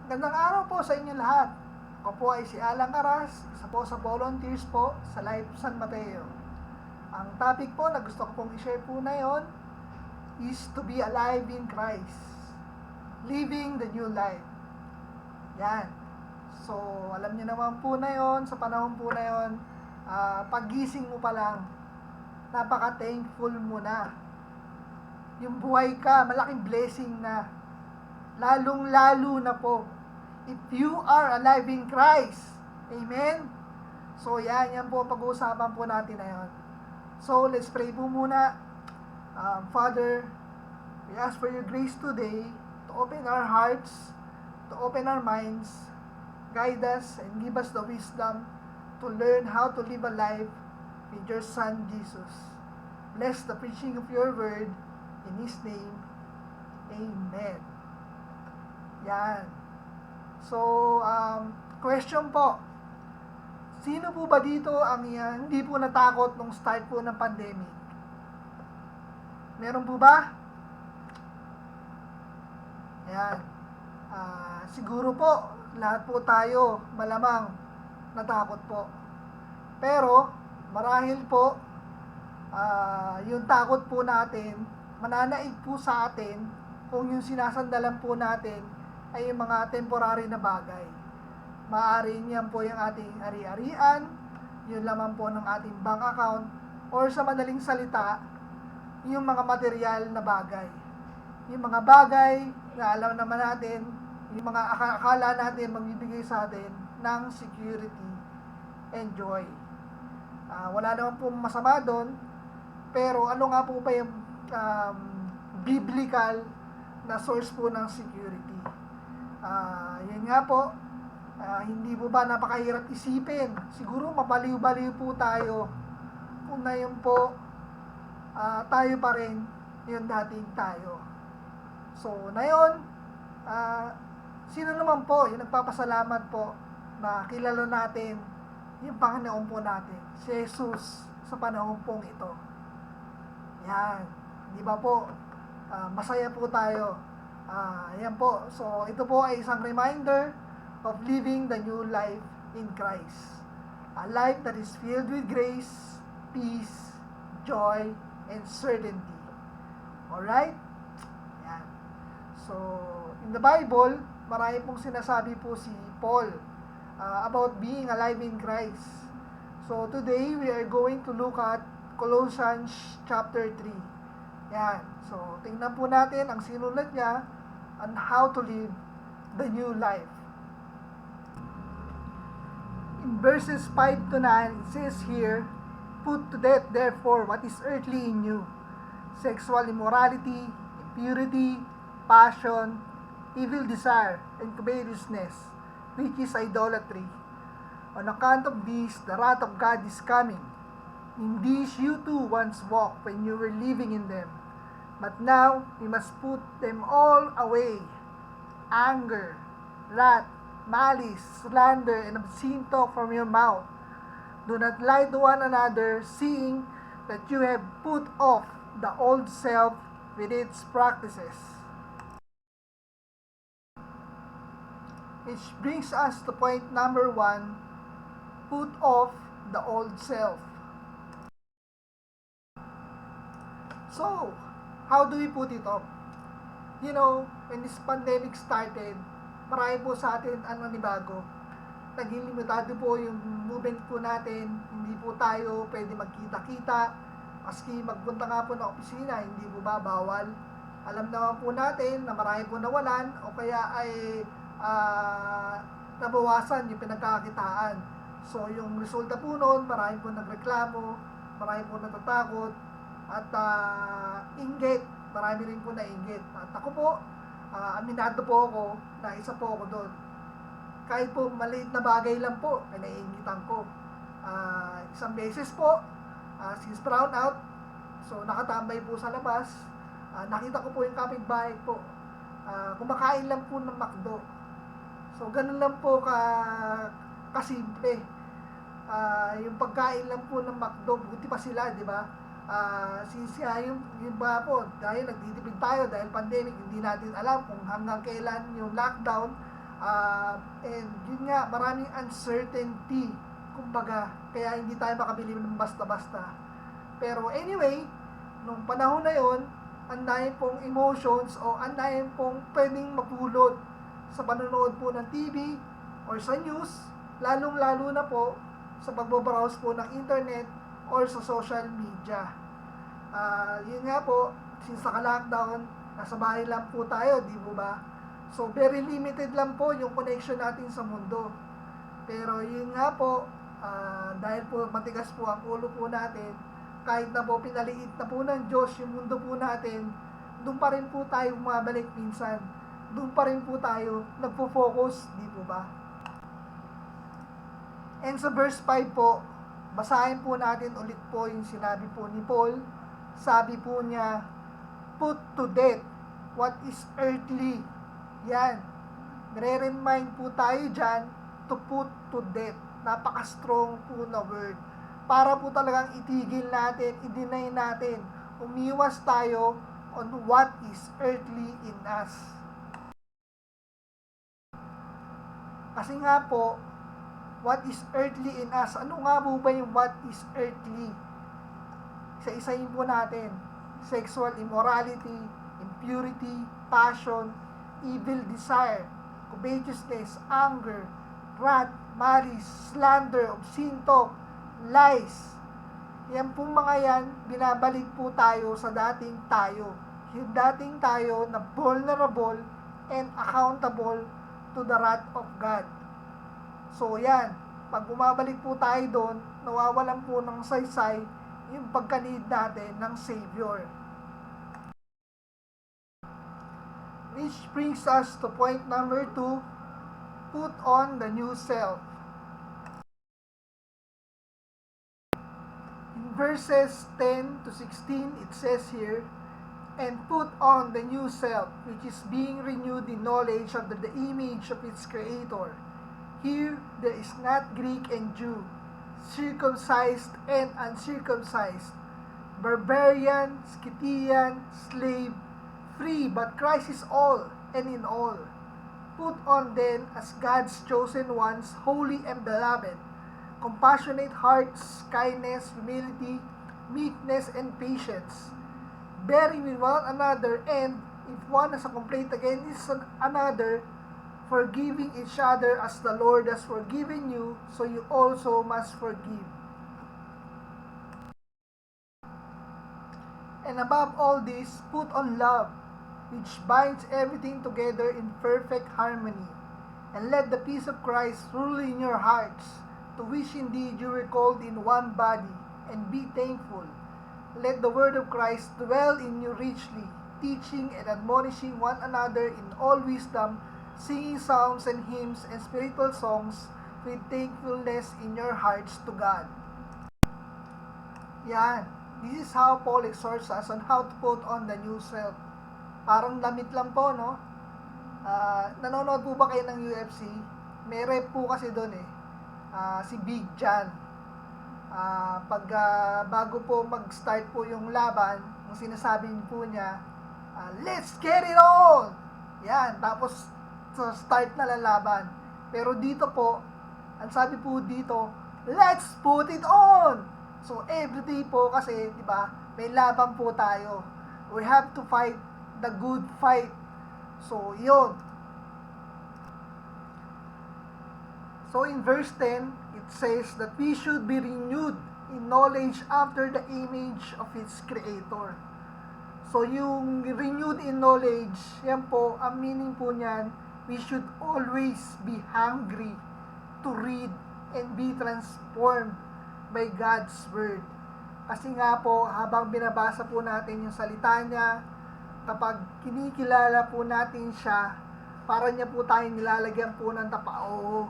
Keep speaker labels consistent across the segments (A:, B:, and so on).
A: Gandang araw po sa inyo lahat. Ako po ay si Alang Aras, isa po sa volunteers po sa Life San Mateo. Ang topic po na gusto ko pong i-share po na yon is to be alive in Christ. Living the new life. Yan. So, alam niyo naman po na yon, sa panahon po na yon, paggising mo pa lang, napaka-thankful mo na. Yung buhay ka, malaking blessing na. Lalong-lalo na po if you are alive in Christ. Amen? So, yan po pag-uusapan po natin na yun. So, let's pray po muna. Father, we ask for your grace today to open our hearts, to open our minds, guide us, and give us the wisdom to learn how to live a life with your Son, Jesus. Bless the preaching of your word in His name. Amen. Yan. So, question po. Sino po ba dito ang hindi po natakot nung start po ng pandemic? Meron po ba? Yan. Siguro po, lahat po tayo malamang natakot po. Pero, marahil po, yung takot po natin, mananaig po sa atin kung yung sinasandalan po natin ay yung mga temporary na bagay. Maaaring yan po yung ating ari-arian, yun lamang po ng ating bank account, or sa madaling salita, yung mga material na bagay. Yung mga bagay na alam naman natin, yung mga akala natin magbibigay sa atin ng security and joy. Wala naman po masama doon, pero ano nga po ba yung biblical na source po ng security? Yan nga po, hindi po ba napakahirap isipin? Siguro mabaliw-baliw po tayo kung na yun po tayo pa rin yung dating tayo. So, na yun, sino naman po yung nagpapasalamat po na kilala natin yung Panginoon po natin, si Jesus, sa panahon pong ito. Yan, di ba po, masaya po tayo. Yan po. So, ito po ay isang reminder of living the new life in Christ. A life that is filled with grace, peace, joy, and certainty. Alright? Yan. So, in the Bible, marami pong sinasabi po si Paul about being alive in Christ. So, today, we are going to look at Colossians chapter 3. Yan. So, tingnan po natin ang sinulat niya on how to live the new life. In verses 5 to 9, it says here, put to death therefore what is earthly in you, sexual immorality, impurity, passion, evil desire, and covetousness, which is idolatry. On account of this, the wrath of God is coming. In these you too once walked when you were living in them. But now, we must put them all away. Anger, wrath, malice, slander, and obscene talk from your mouth. Do not lie to one another, seeing that you have put off the old self with its practices. Which brings us to point number 1, put off the old self. So, how do we put it off? You know, when this pandemic started, marami po sa atin ang nanibago. Naging limitado po yung movement po natin. Hindi po tayo pwede magkita-kita. Maski magpunta nga po ng opisina, hindi po ba bawal? Alam naman po natin na marami po nawalan o kaya ay nabawasan yung pinagkakakitaan. So, yung resulta po noon, marami po nagreklamo, marami po natatakot, at inggit, marami rin po na inggit. At ako po, aminado po ako na isa po ako doon. Kahit po maliit na bagay lang po, ay naiingitan ko. Isang beses po, since brown out, so nakatambay po sa labas, nakita ko po yung kapitbahay po. Kumakain lang po ng McDo. So, ganun lang po kasimple. Yung pagkain lang po ng McDo, buti pa sila, di ba? Yung ba po, dahil nagtitipid tayo dahil pandemic, hindi natin alam kung hanggang kailan yung lockdown And yun nga, maraming uncertainty, kumbaga, kaya hindi tayo makabili ng basta-basta. Pero anyway, nung panahon na yon, ang dami pong emotions o ang dami pong pwedeng mapulot sa panonood po ng TV or sa news, lalong-lalo na po sa pagbabrowse po ng internet or sa social media. Yun nga po, since naka-lockdown, nasa bahay lang po tayo, di po ba? So, very limited lang po yung connection natin sa mundo. Pero yun nga po, dahil po matigas po ang ulo po natin, kahit na po pinaliit na po ng Diyos yung mundo po natin, doon pa rin po tayo bumabalik minsan. Doon pa rin po tayo nagpo-focus, di po ba? And sa verse 5 po, basahin po natin ulit po yung sinabi po ni Paul. Sabi po niya, put to death what is earthly. Yan. Nire-remind po tayo dyan to put to death. Napaka-strong po na word. Para po talagang itigil natin, i-deny natin, umiwas tayo on what is earthly in us. Kasi nga po, what is earthly in us? Ano nga po ba yung what is earthly? Isa-isahin po natin. Sexual immorality, impurity, passion, evil desire, covetousness, anger, wrath, malice, slander, obscene talk, lies. Yan pong mga yan, binabalik po tayo sa dating tayo. Yung dating tayo na vulnerable and accountable to the wrath of God. So yan, pag bumabalik po tayo doon, nawawalan po ng saysay yung pagka-need natin ng Savior. Which brings us to point number 2, put on the new self. In verses 10 to 16, it says here, and put on the new self, which is being renewed in knowledge of the image of its Creator. Here, there is not Greek and Jew, circumcised and uncircumcised, barbarian, Scythian, slave, free, but Christ is all and in all. Put on then as God's chosen ones, holy and beloved, compassionate hearts, kindness, humility, meekness, and patience, bearing with one another, and if one has a complaint against another, forgiving each other as the Lord has forgiven you, so you also must forgive. And above all this, put on love, which binds everything together in perfect harmony. And let the peace of Christ rule in your hearts, to which indeed you were called in one body, and be thankful. Let the word of Christ dwell in you richly, teaching and admonishing one another in all wisdom, singing psalms and hymns and spiritual songs with thankfulness in your hearts to God. Yan. This is how Paul exhorts us on how to put on the new self. Parang damit lang po, no? Nanonood po ba kayo ng UFC? May rep po kasi doon eh. Si Big John. Bago po mag-start po yung laban, ang sinasabi po niya, let's get it on! Yan. Tapos, so start na lalaban. Pero dito po, ang sabi po dito, let's put it on! So, everyday po kasi, di ba, may laban po tayo. We have to fight the good fight. So, yun. So, in verse 10, it says that we should be renewed in knowledge after the image of its Creator. So, yung renewed in knowledge, yan po, ang meaning po niyan, we should always be hungry to read and be transformed by God's Word. Kasi nga po, habang binabasa po natin yung salita niya, kapag kinikilala po natin siya, para niya po tayong nilalagyan po ng tapao.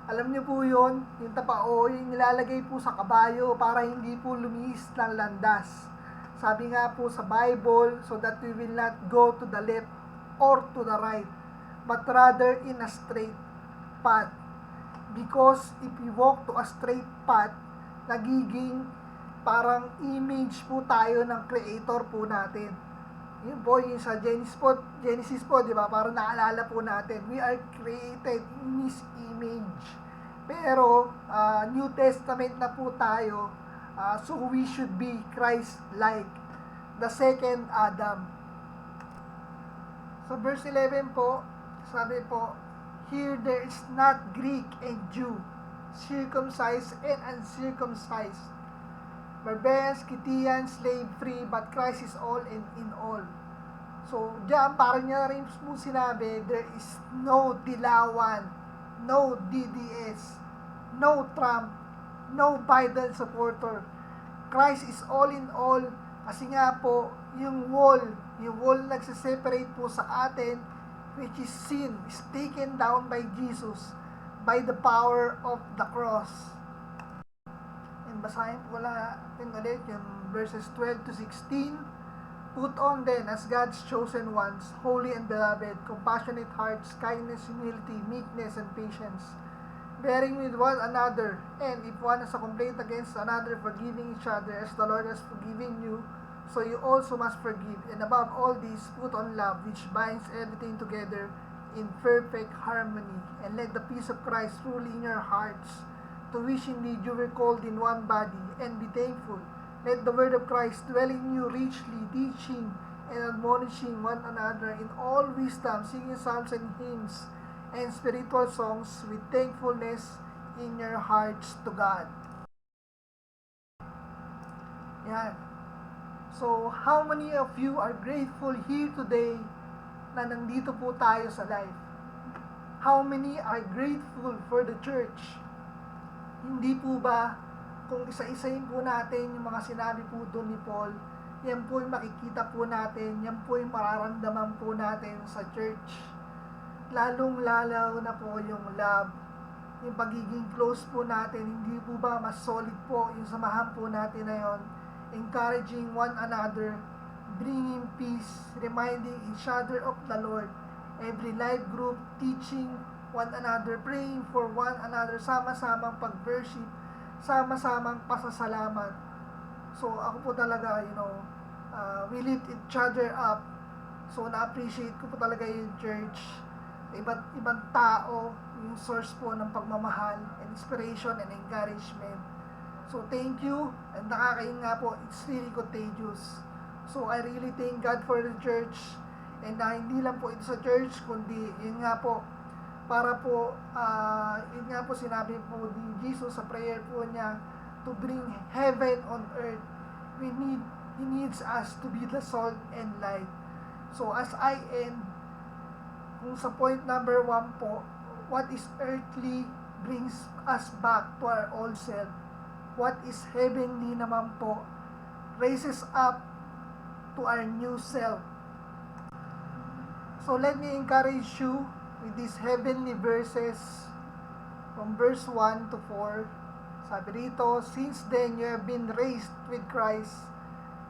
A: Alam niyo po yun, yung tapao, yung nilalagay po sa kabayo para hindi po lumihis ng landas. Sabi nga po sa Bible, so that we will not go to the left or to the right, but rather in a straight path. Because if we walk to a straight path, nagiging parang image po tayo ng Creator po natin. Yun po, yung sa Genesis po, di ba? Para naalala po natin, we are created in His image. Pero, New Testament na po tayo, so we should be Christ-like, the second Adam. Sa verse 11 po, sabi po, here there is not Greek and Jew, circumcised and uncircumcised, barbarians, Scythian, slave free, but Christ is all and in all. So, diyan, parang niya rin po sinabi, there is no dilawan, no DDS, no Trump, no Biden supporter. Christ is all in all, kasi nga po, yung wall nagsiseparate po sa atin, which is sin, is taken down by Jesus, by the power of the cross. And basahin po natin ulit yung verses 12 to 16. Put on then as God's chosen ones, holy and beloved, compassionate hearts, kindness, humility, meekness, and patience, bearing with one another, and if one has a complaint against another, forgiving each other as the Lord has forgiven you, so you also must forgive. And above all this, put on love, which binds everything together in perfect harmony. And let the peace of Christ rule in your hearts, to which indeed you were called in one body, and be thankful. Let the word of Christ dwell in you richly, teaching and admonishing one another in all wisdom, singing psalms and hymns and spiritual songs with thankfulness in your hearts to God. Yan. So, how many of you are grateful here today na nandito po tayo sa life? How many are grateful for the church? Hindi po ba, kung isa-isahin po natin yung mga sinabi po doon ni Paul, yan po yung makikita po natin, yan po yung mararamdaman po natin sa church. Lalong-lalaw na po yung love, yung pagiging close po natin, hindi po ba mas solid po yung samahan po natin na yon, encouraging one another, bringing peace, reminding each other of the Lord, every life group, teaching one another, praying for one another, sama-samang pag-worship, sama-samang pasasalamat. So ako po talaga, we lift each other up. So na-appreciate ko po talaga yung church, ibang tao, yung source po ng pagmamahal, inspiration and encouragement. So thank you, and nakakain nga po, it's really contagious. So I really thank God for the church, and hindi lang po ito sa church, kundi yun nga po, para po, yun nga po sinabi po ni Jesus sa prayer po niya, to bring heaven on earth. He needs us to be the salt and light. So as I end, kung sa point number 1 po, what is earthly brings us back to our old self. What is heavenly naman po raises up to our new self. So let me encourage you with these heavenly verses from verse 1 to 4. Sabi rito, since then you have been raised with Christ,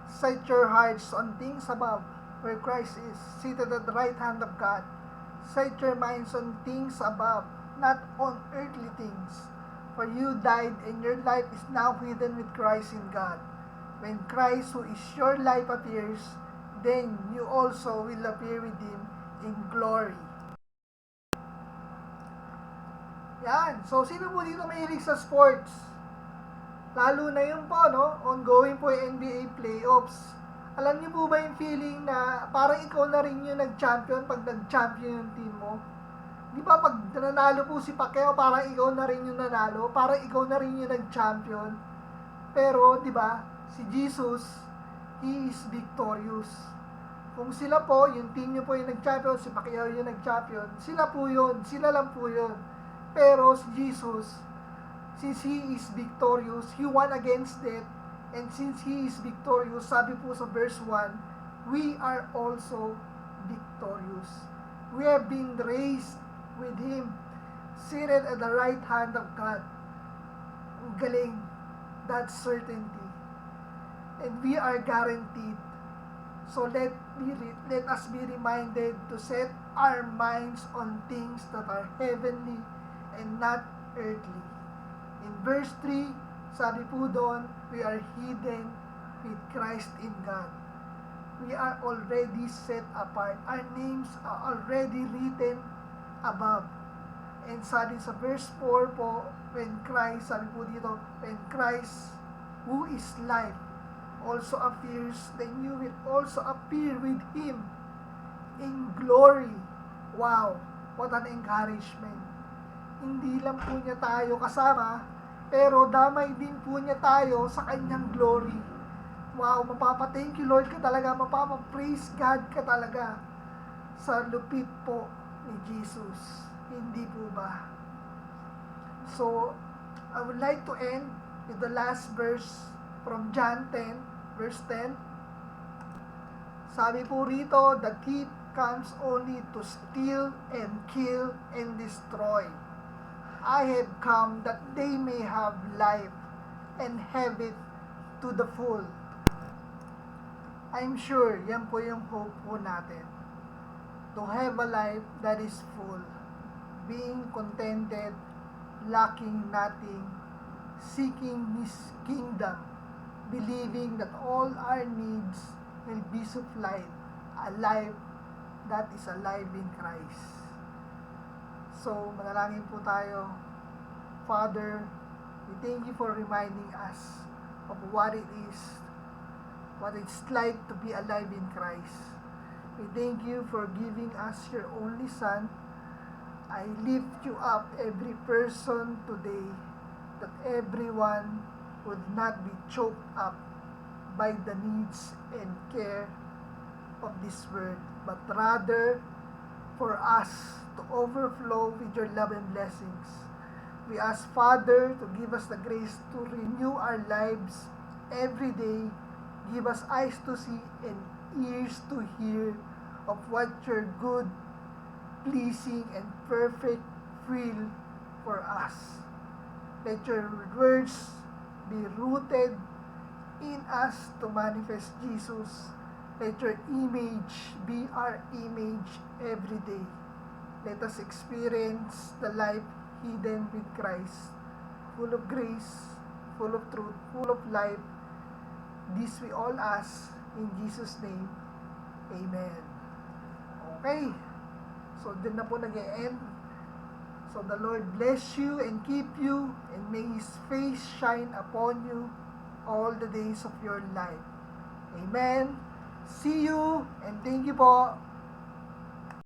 A: set your hearts on things above, where Christ is seated at the right hand of God. Set your minds on things above, not on earthly things. For you died, and your life is now hidden with Christ in God. When Christ, who is your life, appears, then you also will appear with Him in glory. Yan. So, sino po dito mahilig sa sports? Lalo na yun po, no? Ongoing po yung NBA playoffs. Alam niyo po ba yung feeling na parang ikaw na rin yung nag-champion pag nag-champion yung team mo? Di ba pag nanalo po si Pacquiao, parang ikaw na rin yung nanalo, parang ikaw na rin yung nag-champion. Pero, di ba, si Jesus, He is victorious. Kung sila po, yung team nyo po yung nag-champion, si Pacquiao yung nag-champion, sila po yun, sila lang po yun. Pero si Jesus, since He is victorious, He won against death, and since He is victorious, sabi po sa verse 1, we are also victorious. We have been raised with Him, seated at the right hand of God. Ang galing, that's certainty. And we are guaranteed. So let us be reminded to set our minds on things that are heavenly and not earthly. In verse 3, sabi po doon, we are hidden with Christ in God. we are already set apart. Our names are already written above. And sabi sa verse 4 po, when Christ, sabi po dito, when Christ, who is life, also appears, then you will also appear with Him in glory. Wow! What an encouragement. Hindi lang po niya tayo kasama, pero damay din po niya tayo sa kanyang glory. Wow, mapapa-thank you Lord ka talaga, mapapa-praise God ka talaga sa lupit po ni Jesus. Hindi po ba? So, I would like to end with the last verse from John 10, verse 10. Sabi po rito, the thief comes only to steal and kill and destroy. I have come that they may have life and have it to the full. I'm sure yan po yung hope po natin. To have a life that is full, being contented, lacking nothing, seeking His kingdom, believing that all our needs will be supplied, a life that is alive in Christ. So, manalangin po tayo. Father, we thank you for reminding us of what it's like to be alive in Christ. We thank you for giving us your only Son. I lift you up, every person today, that everyone would not be choked up by the needs and care of this world, but rather for us to overflow with your love and blessings. We ask, Father, to give us the grace to renew our lives every day. Give us eyes to see and ears to hear of what your good, pleasing, and perfect will for us. Let your words be rooted in us to manifest Jesus. Let your image be our image every day. Let us experience the life hidden with Christ, full of grace, full of truth, full of life. This we all ask in Jesus' name. Amen. Okay. So, din na po nag-e-end. So, the Lord bless you and keep you, and may His face shine upon you all the days of your life. Amen. See you, and thank you po.